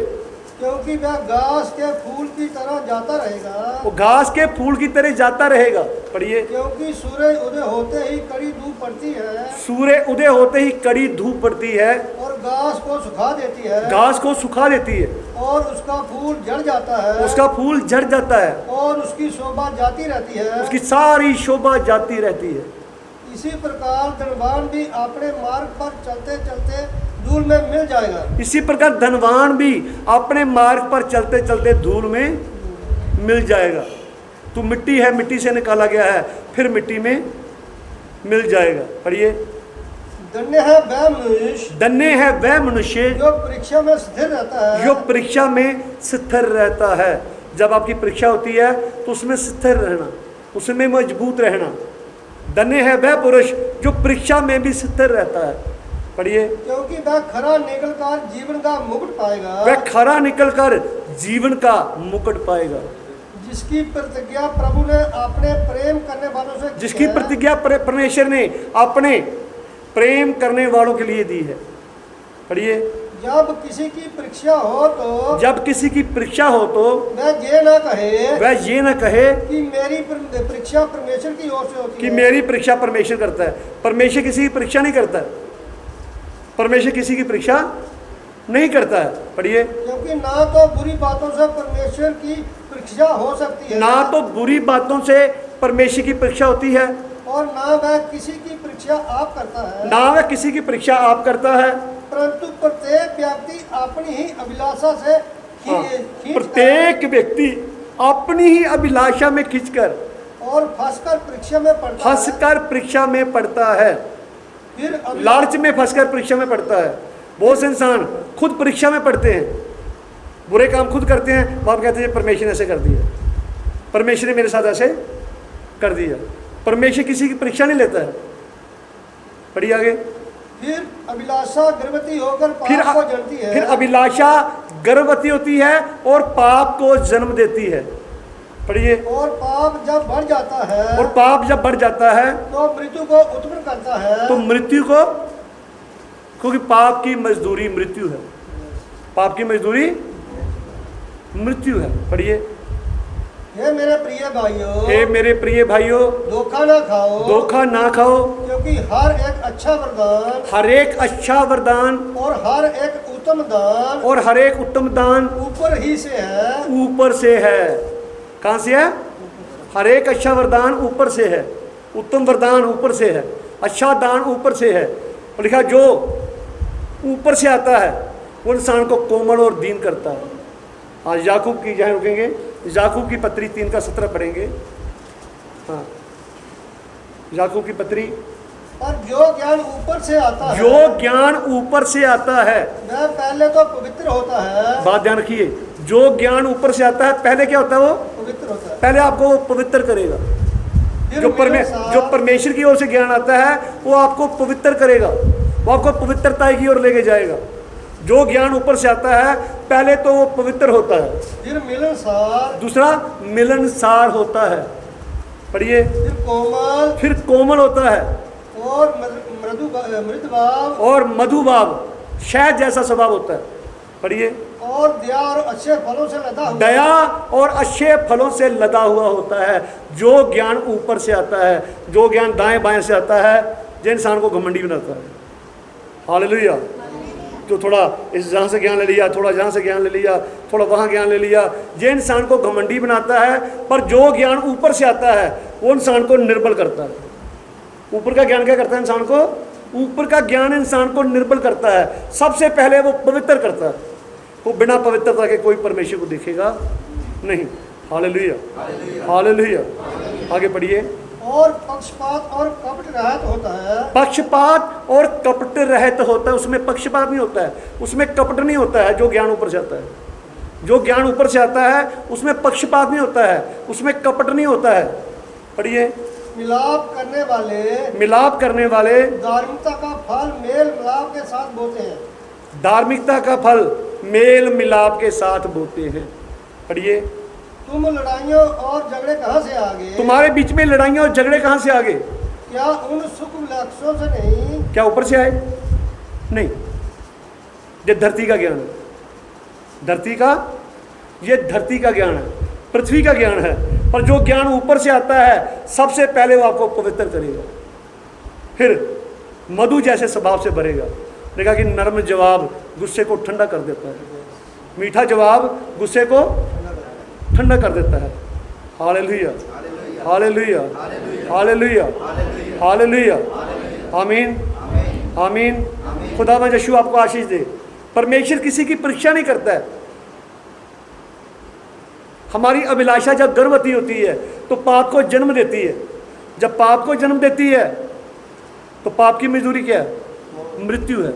क्योंकि वह घास के फूल की तरह जाता रहेगा। वो घास के फूल की तरह जाता रहेगा। पढ़िए। क्योंकि सूरज उदय होते ही कड़ी धूप पड़ती है, सूर्य उदय होते ही कड़ी धूप पड़ती है, और घास को सुखा देती है, घास को सुखा देती है, और उसका फूल झड़ जाता है, उसका फूल झड़ जाता है, और उसकी शोभा जाती रहती है। उसकी सारी शोभा जाती रहती है। इसी प्रकार धनवान भी अपने मार्ग पर चलते चलते धूल में मिल जाएगा। इसी प्रकार धनवान भी अपने मार्ग पर चलते चलते धूल में मिल जाएगा। तू मिट्टी है, मिट्टी से निकाला गया है, फिर मिट्टी में मिल जाएगा। पढ़िए। धन्य है वह मनुष्य, धन्य है वह मनुष्य जो परीक्षा में स्थिर रहता है, जो परीक्षा में स्थिर रहता है। जब आपकी परीक्षा होती है तो उसमें स्थिर रहना, उसमें मजबूत रहना। धन्य है वह पुरुष जो परीक्षा में भी स्थिर रहता है। पढ़िए। क्योंकि वह खरा निकलकर जीवन का मुकुट पाएगा, वह खरा निकलकर जीवन का मुकुट पाएगा। जिसकी प्रतिज्ञा प्रभु ने अपने प्रेम करने वालों से की जिसकी है। प्रतिज्ञा परमेश्वर ने अपने प्रेम करने वालों के लिए दी है। पढ़िए। जब किसी की परीक्षा हो तो, जब किसी की परीक्षा हो तो वह ये न कहे वह ये न कहे कि मेरी परीक्षा परमेश्वर की ओर से होती कि है। मेरी परीक्षा परमेश्वर करता है। परमेश्वर किसी की परीक्षा नहीं करता है। परमेश्वर किसी की परीक्षा नहीं करता है। पढ़िए। क्योंकि ना तो बुरी बातों से परमेश्वर की परीक्षा हो सकती है, ना तो बुरी बातों से परमेश्वर की परीक्षा होती है, और ना वह किसी की परीक्षा आप करता है, ना वह किसी की परीक्षा आप करता है। परंतु प्रत्येक व्यक्ति अपनी ही अभिलाषा से प्रत्येक व्यक्ति अपनी ही अभिलाषा में खींचकर और फंसकर परीक्षा में पड़ता है। फंसकर परीक्षा में पड़ता है। फिर लालच में फंसकर परीक्षा में पड़ता है। बहुत से इंसान खुद परीक्षा में पड़ते हैं, बुरे काम खुद करते हैं, वो आप कहते हैं परमेश्वर ने ऐसे कर दिया, परमेश्वर ने मेरे साथ ऐसे कर दिया। परमेश्वर किसी की परीक्षा नहीं लेता है। पढ़िए आगे। फिर अभिलाषा गर्भवती होकर पाप को जन्मती है। फिर अभिलाषा गर्भवती होती है और पाप को जन्म देती है। पढ़िए। और पाप जब बढ़ जाता है, और पाप जब बढ़ जाता है तो मृत्यु को उत्पन्न करता है। तो मृत्यु को, क्योंकि पाप की मजदूरी मृत्यु है। पाप की मजदूरी मृत्यु है। पढ़िए। हे मेरे प्रिय भाइयों, हे मेरे प्रिय भाइयों, धोखा ना खाओ, धोखा ना खाओ, क्योंकि हर एक अच्छा वरदान हर एक अच्छा वरदान और हर एक उत्तम दान और हर एक उत्तम दान ऊपर ही से है। ऊपर से है। कहाँ से है? हर एक अच्छा वरदान ऊपर से है, उत्तम वरदान ऊपर से है, अच्छा दान ऊपर से है। और लिखा जो ऊपर से आता है वो इंसान को कोमल और दीन करता है। आज याकूब की जहाँ रुकेंगे, याकूब की पत्री 3 का 17 पढ़ेंगे। हाँ, याकूब की पत्री। और जो ज्ञान ऊपर से आता है, जो ज्ञान ऊपर से आता है वह पहले तो पवित्र होता है। बात ध्यान रखिए, जो ज्ञान ऊपर से आता है पहले क्या होता है? वो पवित्र होता है। पहले आपको वो पवित्र करेगा। फिर जो परमेश्वर की ओर से ज्ञान आता है वो आपको पवित्र करेगा, वो आपको पवित्रता की ओर लेके जाएगा। जो ज्ञान ऊपर से आता है पहले तो वो पवित्र होता है, फिर मिलनसार, दूसरा मिलनसार होता है। पढ़िए। फिर कोमल होता है और मृदुभाव और मधुभाव, शहद जैसा स्वभाव होता है। पढ़िए। और दया और अच्छे फलों से लदा हुआ। दया और अच्छे फलों से लदा हुआ होता है। जो ज्ञान ऊपर से आता है, जो ज्ञान दाएं बाएं से आता है, जो इंसान को घमंडी बनाता है। हालेलुया। जो थोड़ा इस जहाँ से ज्ञान ले लिया, थोड़ा जहाँ से ज्ञान ले लिया, थोड़ा वहाँ ज्ञान ले लिया, जो इंसान को घमंडी बनाता है। पर जो ज्ञान ऊपर से आता है वो इंसान को निर्बल करता है। ऊपर का ज्ञान क्या करता है इंसान को? ऊपर का ज्ञान इंसान को निर्बल करता है। सबसे पहले वो पवित्र करता है। वो बिना पवित्रता के कोई परमेश्वर को देखेगा नहीं। Hallelujah, hallelujah. आगे पढ़िए। और पक्षपात और कपट रहित होता है। पक्षपात और कपट रहित होता है, उसमें पक्षपात नहीं होता है, उसमें कपट नहीं होता है। जो ज्ञान ऊपर से आता है, जो ज्ञान ऊपर से आता है उसमें पक्षपात नहीं होता है, उसमें कपट नहीं होता है। पढ़िए। मिलाप करने वाले, मिलाप करने वाले धार्मिकता का फल मेल मिलाप के साथ बोते हैं। धार्मिकता का फल मेल मिलाप के साथ बोते हैं। पढ़िए। तुम लड़ाइयों और झगड़े कहाँ से आ गए? तुम्हारे बीच में लड़ाइयाँ और झगड़े कहाँ से आ गए? क्या उन सुख लक्ष्यों से नहीं? क्या ऊपर से आए? नहीं, ये धरती का ज्ञान है। धरती का, ये धरती का ज्ञान है, पृथ्वी का ज्ञान है। पर जो ज्ञान ऊपर से आता है सबसे पहले वो आपको पवित्र करेगा, फिर मधु जैसे स्वभाव से भरेगा। देखा कि नर्म जवाब गुस्से को ठंडा कर देता है, मीठा जवाब गुस्से को ठंडा कर देता है। हालेलुया, हालेलुया, हालेलुया, हालेलुया, आमीन, आमीन। खुदावंद यीशु आपको आशीष दे। परमेश्वर किसी की परीक्षा नहीं करता है। हमारी अभिलाषा जब गर्भवती होती है तो पाप को जन्म देती है। जब पाप को जन्म देती है तो पाप की मजदूरी क्या है? मृत्यु है।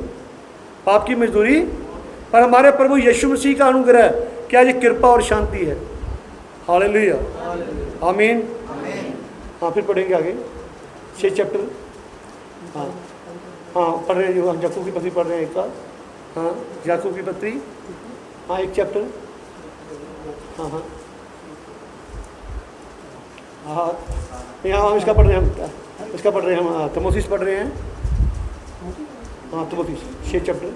पाप की मजदूरी। पर हमारे प्रभु यीशु मसीह का अनुग्रह क्या, ये कृपा और शांति है। हालेलुया, आमीन। हाँ, फिर पढ़ेंगे आगे 6 चैप्टर। हाँ हाँ, पढ़ रहे हैं जो हम याकूब की पत्री पढ़ रहे हैं एक बार। हाँ, याकूब की पत्री, हाँ 1 चैप्टर। हाँ हाँ हाँ, यहाँ हम इसका पढ़ रहे हैं, हम इसका पढ़ रहे हैं, हम तीमुथियुस पढ़ रहे हैं। हाँ, तीमुथियुस 6 चैप्टर।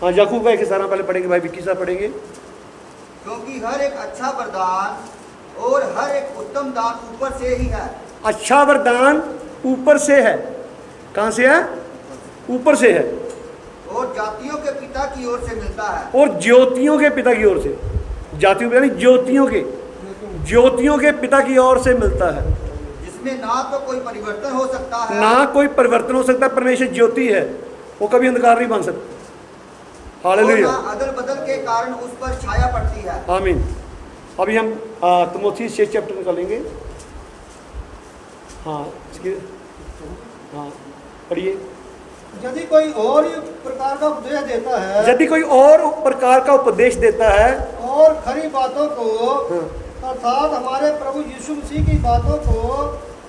हाँ, याकूब का 1 पहले पढ़ेंगे, भाई विक्की साहब पढ़ेंगे। क्योंकि हर एक अच्छा वरदान और हर एक उत्तम दान ऊपर से ही है। अच्छा वरदान ऊपर से है। कहाँ से है? ऊपर से है। और जातियों के पिता की ओर से मिलता है। और ज्योतियों के पिता की ओर से, जातियों यानी ज्योतियों के, ज्योतियों के पिता की ओर से मिलता है। जिसमें ना तो कोई परिवर्तन हो सकता है, ना कोई परिवर्तन हो सकता। परमेश्वर ज्योति है, वो कभी अंधकार नहीं बन सकता। हालेलुया, अदल बदल के कारण उस पर छाया पड़ती है। आमीन। अभी हम तीमुथियुस 6 चैप्टर निकालेंगे। हाँ, इसके हाँ पढ़िए। यदि कोई और प्रकार का उपदेश देता है, यदि कोई और प्रकार का उपदेश देता है और खरी बातों को, अर्थात हमारे प्रभु यीशु मसीह की बातों को,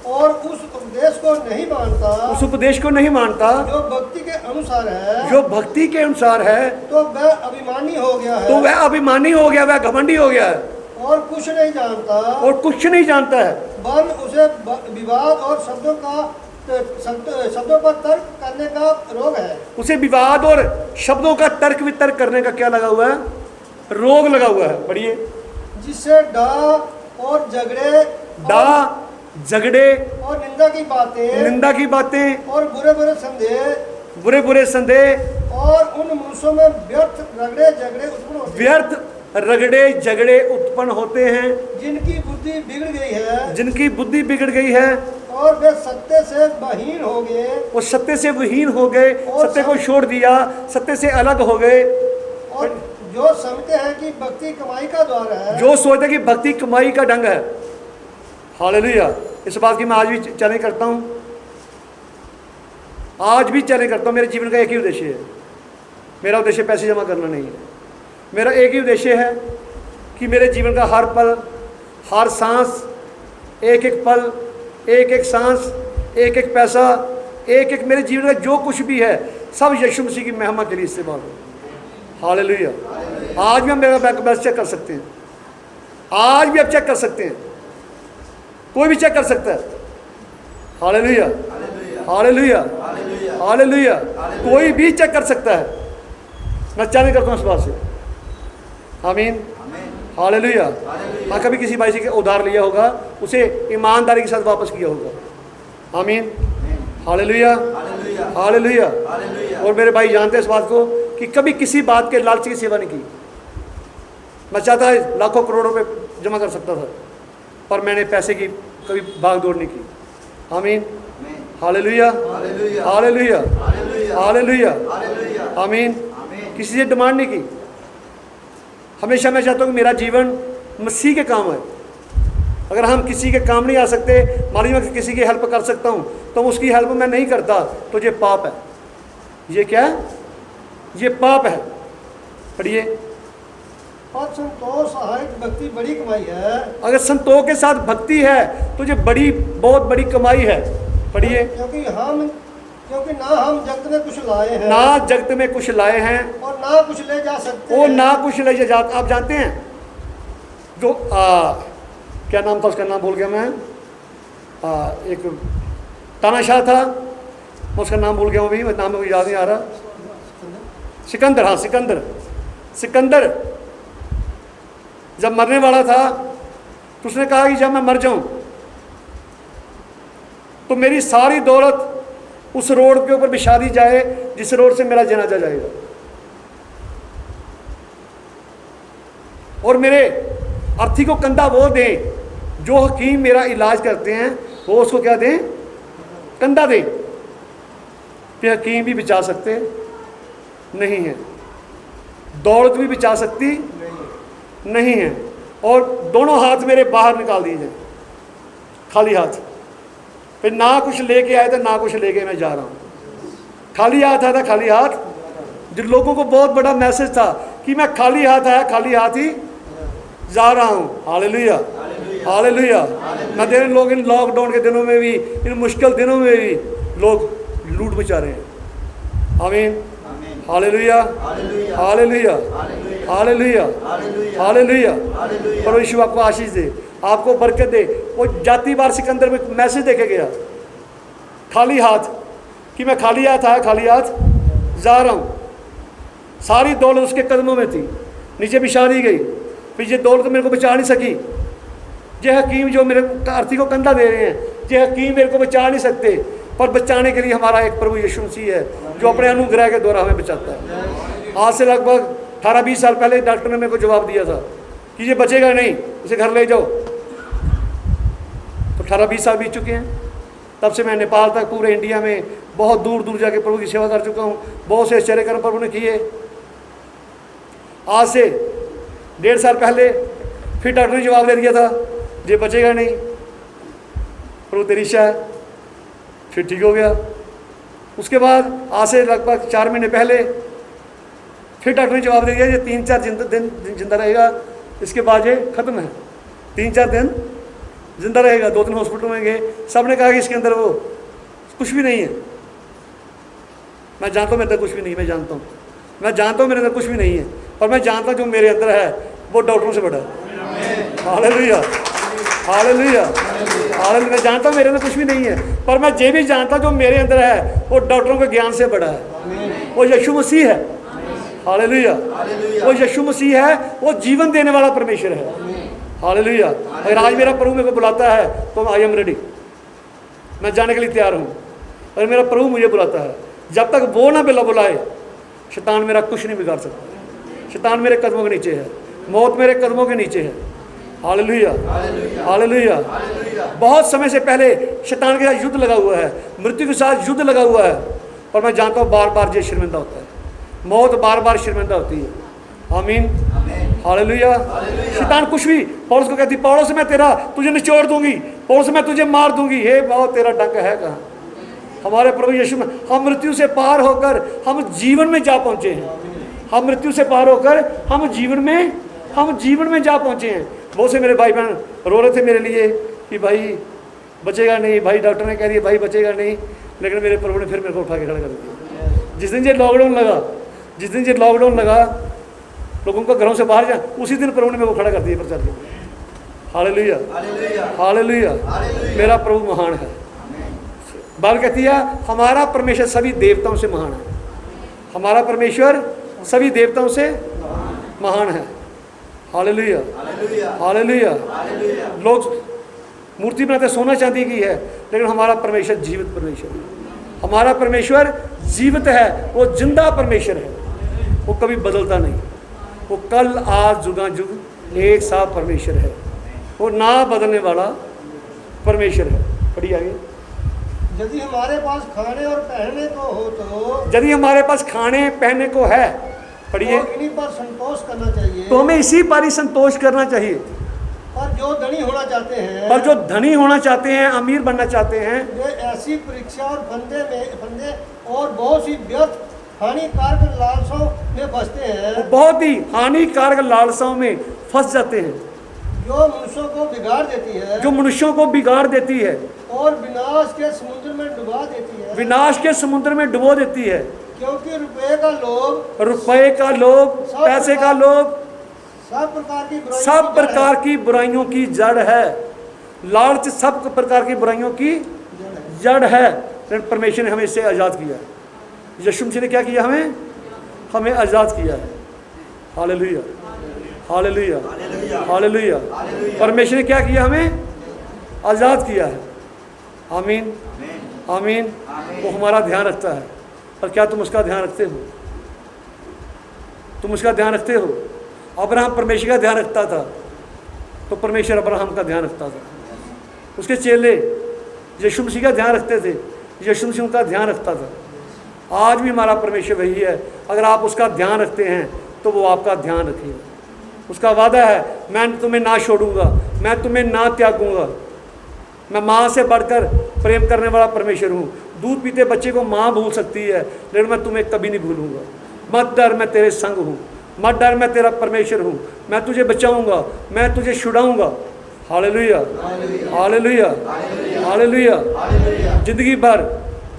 और उस उपदेश को नहीं मानता, उस उपदेश को नहीं मानता जो भक्ति के अनुसार है, जो भक्ति के अनुसार है, तो वह अभिमानी हो गया है। तो वह अभिमानी हो गया, वह घमंडी हो गया है और कुछ नहीं जानता, और कुछ नहीं जानता है। बल उसे विवाद और शब्दों पर तर्क करने का रोग है। उसे विवाद और शब्दों का तर्क वितर्क करने का क्या लगा हुआ है? रोग लगा हुआ है। पढ़िए। जिससे डा और झगड़े, डा झगड़े और निंदा की बातें, निंदा की बातें और बुरे बुरे संदेह, बुरे बुरे संदेह और उन मनुष्यों में व्यर्थ रगड़े झगड़े उत्पन्न होते हैं, व्यर्थ रगड़े झगड़े उत्पन्न होते हैं, जिनकी बुद्धि बिगड़ गई है, जिनकी बुद्धि बिगड़ गई है, और वे सत्य से बहीन हो गए, वो सत्य से विहीन हो गए, सत्य को छोड़ दिया, सत्य से अलग हो गए। और जो समझते हैं कि भक्ति कमाई का द्वार है, जो सोचते कि भक्ति कमाई का ढंग है। हालेलुया। इस बात की मैं आज भी चैलेंज करता हूँ, आज भी चैलेंज करता हूँ। मेरे जीवन का एक ही उद्देश्य है। मेरा उद्देश्य पैसे जमा करना नहीं है। मेरा एक ही उद्देश्य है कि मेरे जीवन का हर पल, हर सांस, एक एक पल, एक एक सांस, एक एक पैसा, एक एक मेरे जीवन का जो कुछ भी है, सब यीशु मसीह की महिमा के लिए इस्तेमाल हो। हालेलुया। आज भी हम मेरा बैंक बैलेंस चेक कर सकते हैं, आज भी आप चेक कर सकते हैं, कोई भी चेक कर सकता है। Hallelujah, hallelujah, hallelujah. कोई भी चेक कर सकता है। मैं चैलेंज करता हूँ इस बात से। आमीन, हालेलुया। हाँ, कभी किसी भाई से उधार लिया होगा, उसे ईमानदारी के साथ वापस किया होगा। आमीन, हालेलुया, हालेलुया। और मेरे भाई जानते हैं इस बात को कि कभी किसी बात के लालच की सेवा नहीं की। मैं चाहता है लाखों करोड़ों रुपए जमा कर सकता था, पर मैंने पैसे की कभी भाग दौड़ नहीं की। आमीन, हालेलुया, हालेलुया, हालेलुया, आमीन। किसी से डिमांड नहीं की। हमेशा मैं चाहता हूँ कि मेरा जीवन मसीह के काम है, अगर हम किसी के काम नहीं आ सकते, मान लीजिए मैं किसी की हेल्प कर सकता हूँ तो उसकी हेल्प मैं नहीं करता, तो ये पाप है। ये क्या है? ये पाप है। पढ़िए। और संतोष सहायक भक्ति बड़ी कमाई है। अगर संतोष के साथ भक्ति है तो ये बड़ी, बहुत बड़ी कमाई है। पढ़िए। क्योंकि ना हम जगत में कुछ लाए हैं, ना जगत में कुछ लाए हैं, और ना कुछ ले जा सकते और हैं। ना कुछ ले जा। आप जानते हैं जो क्या नाम था उसका, नाम भूल गया मैं, एक तानाशाह था, मैं उसका नाम भूल गया हूँ, अभी नाम मुझे याद नहीं आ रहा। सिकंदर, हाँ सिकंदर। सिकंदर जब मरने वाला था तो उसने कहा कि जब मैं मर जाऊं तो मेरी सारी दौलत उस रोड के ऊपर बिछा दी जाए जिस रोड से मेरा जनाजा जाएगा, और मेरे अर्थी को कंधा वो दें जो हकीम मेरा इलाज करते हैं, वो उसको क्या दें? कंधा दें। कि हकीम भी बचा सकते नहीं है, दौलत भी बचा सकती नहीं है, और दोनों हाथ मेरे बाहर निकाल दिए जाए, खाली हाथ। फिर ना कुछ लेके आए थे, ना कुछ लेके मैं जा रहा हूँ। खाली हाथ आया था, खाली हाथ। जिन लोगों को बहुत बड़ा मैसेज था कि मैं खाली हाथ आया, खाली हाथ ही जा रहा हूँ। Hallelujah, hallelujah. मैं देख रहे लोग इन लॉकडाउन के दिनों में भी, इन मुश्किल दिनों में भी लोग लूट मचा रहे हैं। आमीन, हालेलुया, हालेलुया, हालेलुया, हालेलुया। परमेश्वर यीशु आपको आशीष दे, आपको बरकत दे। वो जातिवार सिकंदर में मैसेज देके गया खाली हाथ, कि मैं खाली हाथ आया, खाली हाथ जा रहा हूँ। सारी दौलत उसके कदमों में थी, नीचे बिछा दी गई। फिर ये दौलत मेरे को बचा नहीं सकी। ये हकीम जो मेरे अर्थी को कंधा दे रहे हैं, ये हकीम मेरे को बचा नहीं सकते, पर बचाने के लिए हमारा एक प्रभु यीशु मसीह है जो अपने अनुग्रह के द्वारा हमें बचाता है। आज से लगभग 18-20 साल पहले डॉक्टर ने मेरे को जवाब दिया था कि ये बचेगा नहीं, इसे घर ले जाओ। तो 18-20 साल बीत चुके हैं। तब से मैं नेपाल तक, पूरे इंडिया में बहुत दूर दूर जाके प्रभु की सेवा कर चुका हूँ। बहुत से आश्चर्य कर्म प्रभु ने किए। आज से 1.5 साल पहले फिर डॉक्टर ने जवाब दे दिया था ये बचेगा नहीं, प्रभु तेरी इच्छा है। फिर ठीक हो गया। उसके बाद आज से लगभग 4 महीने पहले फिर डॉक्टर ने जवाब दे दिया ये 3-4 दिन जिंदा रहेगा, इसके बाद ये ख़त्म है। 3-4 दिन जिंदा रहेगा। 2 दिन हॉस्पिटल में गए, सब ने कहा कि इसके अंदर वो कुछ भी नहीं है। मैं जानता हूँ मेरे अंदर कुछ भी नहीं, मैं जानता हूँ मेरे अंदर कुछ भी नहीं है, पर मैं जानता हूँ जो मेरे अंदर है वो डॉक्टरों से बड़ा है। Hallelujah, hallelujah, hallelujah. मैं जानता हूँ मेरे अंदर कुछ भी नहीं है, पर मैं ये भी जानता हूँ जो मेरे अंदर है वो डॉक्टरों के ज्ञान से बड़ा है। वो यीशु मसीह है। हालेलुया, वो यीशु मसीह है, वो जीवन देने वाला परमेश्वर है। हालेलुया। अगर आज मेरा प्रभु मेरे को बुलाता है तो आई एम रेडी, मैं जाने के लिए तैयार हूँ। अगर मेरा प्रभु मुझे बुलाता है, जब तक वो ना बुलाए शैतान मेरा कुछ नहीं बिगाड़ सकता। शैतान मेरे कदमों के नीचे है, मौत मेरे कदमों के नीचे है। Hallelujah, hallelujah. बहुत समय से पहले शैतान के साथ युद्ध लगा हुआ है, मृत्यु के साथ युद्ध लगा हुआ है, पर मैं जानता हूँ बार बार ये शर्मिंदा होता है, मौत बार बार शर्मिंदा होती है। आमीन, हालेलुया। शैतान कुछ भी, पौलुस को कहती पौलुस मैं तुझे निचोड़ दूंगी, पौलुस मैं तुझे मार दूंगी। हे बहुत तेरा डंक है कहाँ? हमारे प्रभु यीशु में हम मृत्यु से पार होकर हम जीवन में जा पहुँचे हैं। हम मृत्यु से पार होकर हम जीवन में जा पहुँचे हैं। बहुत से मेरे भाई बहन रो रहे थे मेरे लिए कि भाई बचेगा नहीं, भाई डॉक्टर ने कह दिया भाई बचेगा नहीं, लेकिन मेरे प्रभु ने फिर मेरे को उठा के खड़ा कर दिया। जिस दिन ये लॉकडाउन लगा, लोगों को घरों से बाहर जा, उसी दिन प्रभु ने मेरे को खड़ा कर दिया प्रचार के लिए। Hallelujah, hallelujah. मेरा प्रभु महान है। बाइबल कहती है हमारा परमेश्वर सभी देवताओं से महान है। हमारा परमेश्वर सभी देवताओं से महान है। Hallelujah, hallelujah. लोग मूर्ति बनाते सोना चांदी की है, लेकिन हमारा परमेश्वर जीवित परमेश्वर है। हमारा परमेश्वर जीवित है, वो जिंदा परमेश्वर है, वो कभी बदलता नहीं। वो कल आज जुगा जुग एक साथ परमेश्वर है, वो ना बदलने वाला परमेश्वर है। पढ़िए आगे। यदि हमारे पास खाने और पहनने को हो तो, यदि हमारे पास खाने पहनने को है, पढ़िए, तो इन्हीं पर संतोष करना चाहिए। तो हमें इसी पर ही संतोष करना चाहिए। पर जो धनी होना चाहते हैं, पर जो धनी होना चाहते हैं, अमीर बनना चाहते हैं, वे ऐसी परीक्षा और फंदे और बहुत सी व्यर्थ हानिकारक लालसाओं में फंसते हैं, बहुत ही हानिकारक लालसाओं में फंस जाते हैं, जो मनुष्यों को बिगाड़ देती है जो मनुष्यों को बिगाड़ देती है और विनाश के समुद्र में डुबा देती है। विनाश के समुद्र में डुबो देती है। क्योंकि रुपए का लोभ, रुपए का लोभ, पैसे का लोभ सब प्रकार की बुराइयों सब प्रकार की बुराइयों की जड़ है। लालच सब प्रकार की बुराइयों की जड़ है। लेकिन परमेश्वर ने हमें इससे आज़ाद किया है। यीशु मसीह ने क्या किया? हमें आज़ाद किया है। Hallelujah, hallelujah, hallelujah. परमेश्वर ने क्या किया? हमें आज़ाद किया है। आमीन, आमीन। वो हमारा ध्यान रखता है। और क्या तुम उसका ध्यान रखते हो? तुम उसका ध्यान रखते हो? अब्राहम परमेश्वर का ध्यान रखता था, तो परमेश्वर अब्राहम का ध्यान रखता था। उसके चेले यीशु मसीह का ध्यान रखते थे, यीशु मसीह उनका ध्यान रखता था। आज भी हमारा परमेश्वर वही है। अगर आप उसका ध्यान रखते हैं तो वो आपका ध्यान रखेगा। उसका वादा है, मैं तुम्हें ना छोड़ूंगा, मैं तुम्हें ना त्यागूंगा। मैं माँ से बढ़कर प्रेम करने वाला परमेश्वर हूँ। दूध पीते बच्चे को माँ भूल सकती है, लेकिन मैं तुम्हें कभी नहीं भूलूंगा। मत डर, मैं तेरे संग हूँ। मत डर, मैं तेरा परमेश्वर हूँ। मैं तुझे बचाऊंगा, मैं तुझे छुड़ाऊंगा। Hallelujah, hallelujah, hallelujah. जिंदगी भर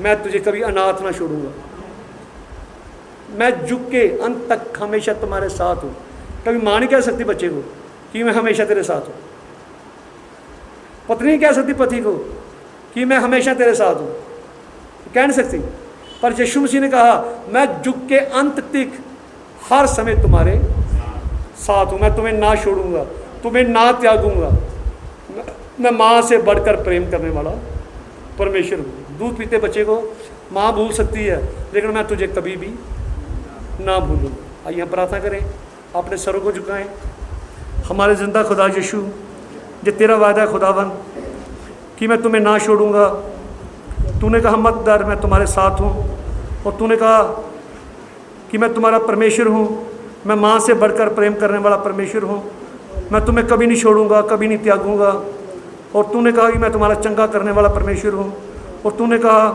मैं तुझे कभी अनाथ ना छोड़ूंगा। मैं जुग के अंत तक हमेशा तुम्हारे साथ हूँ। कभी माँ नहीं कह सकती बच्चे को कि मैं हमेशा तेरे साथ हूँ। पत्नी नहीं कह सकती पति को कि मैं हमेशा तेरे साथ हूँ, कह नहीं सकती। पर यीशु मसीह ने कहा, मैं जुग के अंत तक हर समय तुम्हारे साथ हूँ। मैं तुम्हें ना छोड़ूंगा, तुम्हें ना त्यागूंगा। मैं माँ से बढ़कर प्रेम करने वाला परमेश्वर हूँ। दूध पीते बच्चे को माँ भूल सकती है, लेकिन मैं तुझे कभी भी ना भूलूंगा। आइए हम प्रार्थना करें, अपने सरों को झुकाएं। हमारे ज़िंदा खुदा यीशु, जो तेरा वादा है खुदावन कि मैं तुम्हें ना छोड़ूंगा। तूने कहा मत डर, मैं तुम्हारे साथ हूँ। और तूने कहा कि मैं तुम्हारा परमेश्वर हूँ, मैं माँ से बढ़कर प्रेम करने वाला परमेश्वर हूँ। मैं तुम्हें कभी नहीं छोड़ूंगा, कभी नहीं त्यागूंगा। और तूने कहा कि मैं तुम्हारा चंगा करने वाला परमेश्वर हूँ। और तूने कहा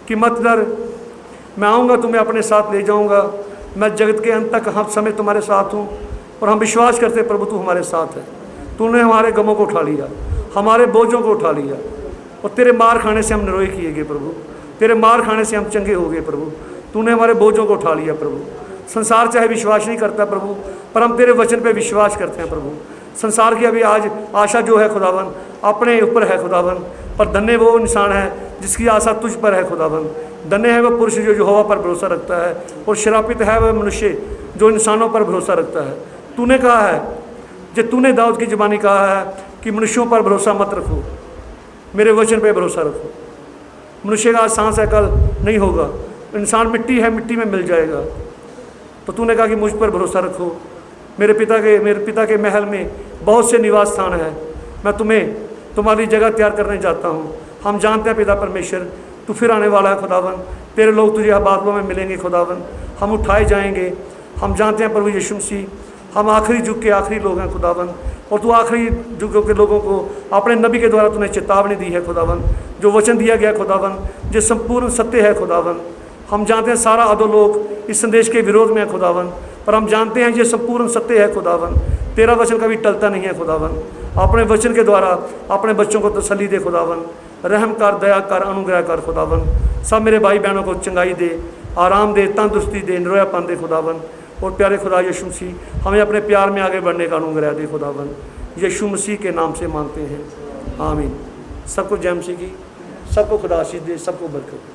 कि मत डर, मैं आऊँगा, तुम्हें अपने साथ ले जाऊँगा। मैं जगत के अंत तक हर समय तुम्हारे साथ हूँ। और हम विश्वास करते प्रभु तू हमारे साथ है। तूने हमारे गमों को उठा लिया, हमारे बोझों को उठा लिया। और तेरे मार खाने से हम निरोए किए गए प्रभु, तेरे मार खाने से हम चंगे हो गए प्रभु। तूने हमारे बोझों को उठा लिया प्रभु। संसार चाहे विश्वास नहीं करता प्रभु, पर हम तेरे वचन पे विश्वास करते हैं प्रभु। संसार की अभी आज आशा जो है खुदावन अपने ऊपर है खुदावन, पर धन्य वो इंसान है जिसकी आशा तुझ पर है खुदावन। धन्य है वह पुरुष जो यहोवा पर भरोसा रखता है, और श्रापित है वह मनुष्य जो इंसानों पर भरोसा रखता है। तूने कहा है, जो तूने दाऊद की ज़बानी कहा है कि मनुष्यों पर भरोसा मत रखो, मेरे वचन पे भरोसा रखो। मनुष्य का आज सांस है, कल नहीं होगा। इंसान मिट्टी है, मिट्टी में मिल जाएगा। तो तूने कहा कि मुझ पर भरोसा रखो। मेरे पिता के महल में बहुत से निवास स्थान है। मैं तुम्हारी जगह तैयार करने जाता हूँ। हम जानते हैं पिता परमेश्वर, तू फिर आने वाला है खुदावन। तेरे लोग तुझे बादलों में मिलेंगे खुदावन, हम उठाए जाएंगे। हम जानते हैं प्रभु यीशु मसीह, हम आखिरी युग के आखिरी लोग हैं खुदावन। और तू आखिरी युगों के लोगों को अपने नबी के द्वारा तूने चेतावनी दी है खुदावन। जो वचन दिया गया खुदावन, जो संपूर्ण सत्य है खुदावन। हम जानते हैं सारा अधोलोक इस संदेश के विरोध में है खुदावन, पर हम जानते हैं ये संपूर्ण सत्य है खुदावन। तेरा वचन कभी टलता नहीं है खुदावन। अपने वचन के द्वारा अपने बच्चों को तसल्ली दे खुदावन। रहम कर, दया कर, अनुग्रह कर खुदावन। सब मेरे भाई बहनों को चंगाई दे, आराम दे, तंदुरुस्ती दे, निरोयापन दे खुदावन। और प्यारे खुदा यीशु मसीह, हमें अपने प्यार में आगे बढ़ने का अनुग्रह दे खुदावन। यीशु मसीह के नाम से मांगते हैं, आमीन। सबको जय मसीह की, सबको खुदा आशीष दे, सबको बरकत दे।